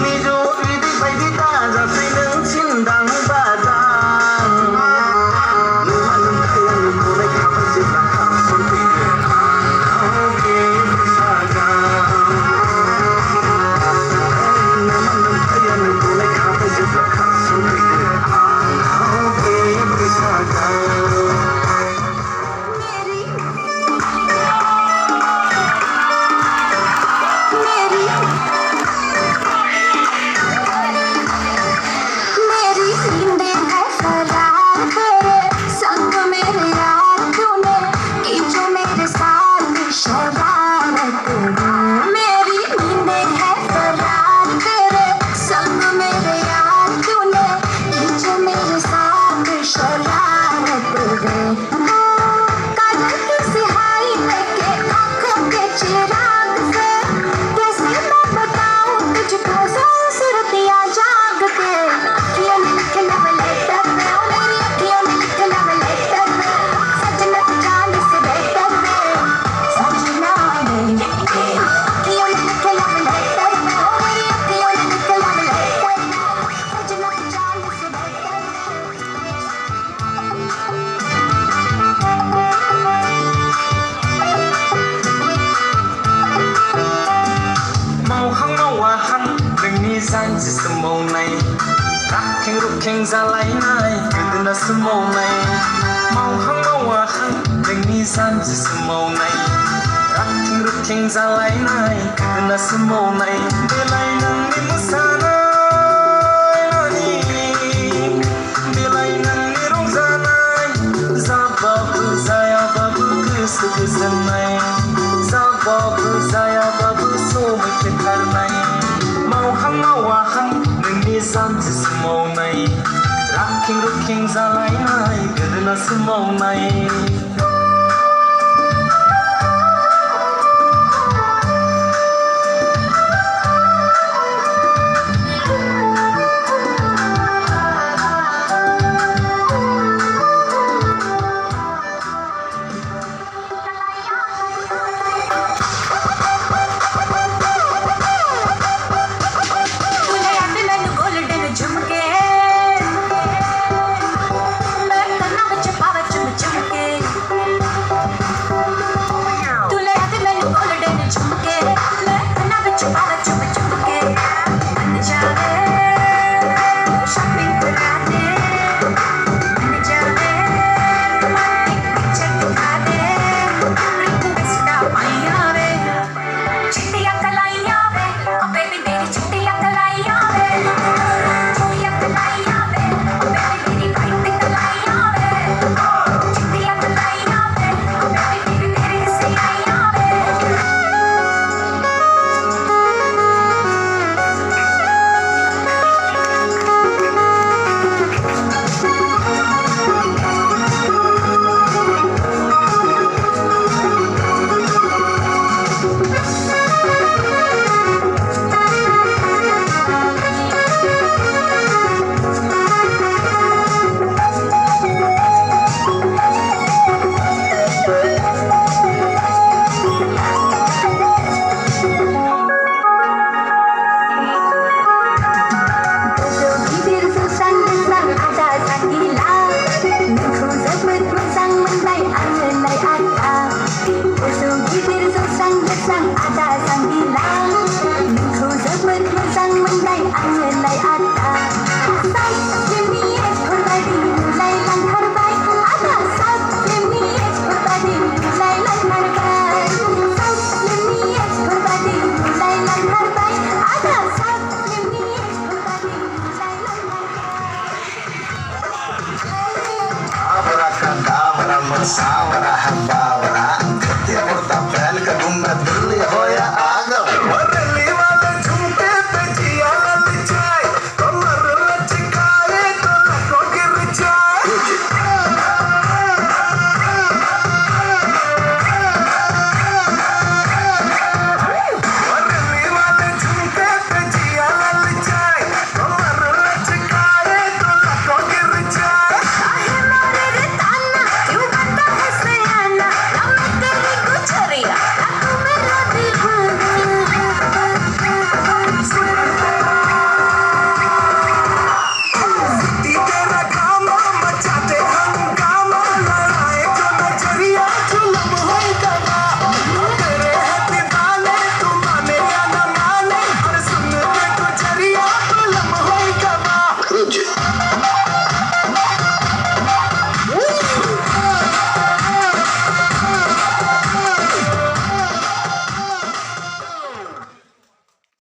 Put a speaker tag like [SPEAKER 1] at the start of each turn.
[SPEAKER 1] मिजौ बिदै बायदि दाजासै नों सिन्दां बादां नोंहा नोंखाय आंनो गनायखाबाय जेब्ला खारसनफैगोन आंनाव बे बैसागाव नोंहा नोंखाय आंनो गनायखाबाय जेब्ला खारसनफैगोन आंनाव बे बैसागाव जानजि सोमावनाय राखें रुखें जालायनाय गोदोना सोमावनाय मावहां मावाहां नोंनि जानजि सोमावनाय राखें रुखें जालायनाय गोदोना सोमावनाय बेलाय नोंनि मोसानाय बेलाय नोंनि रंजानाय जाबाबो जायाबाबो गोसो गोजोननाय जाबाबो जायाबाबो समायफ्लेथारनाय मावहां मावाहां नोंनि जानजि सोमावनाय राखें रुखें जालायनाय गोदोना सोमावनाय Sabra hamba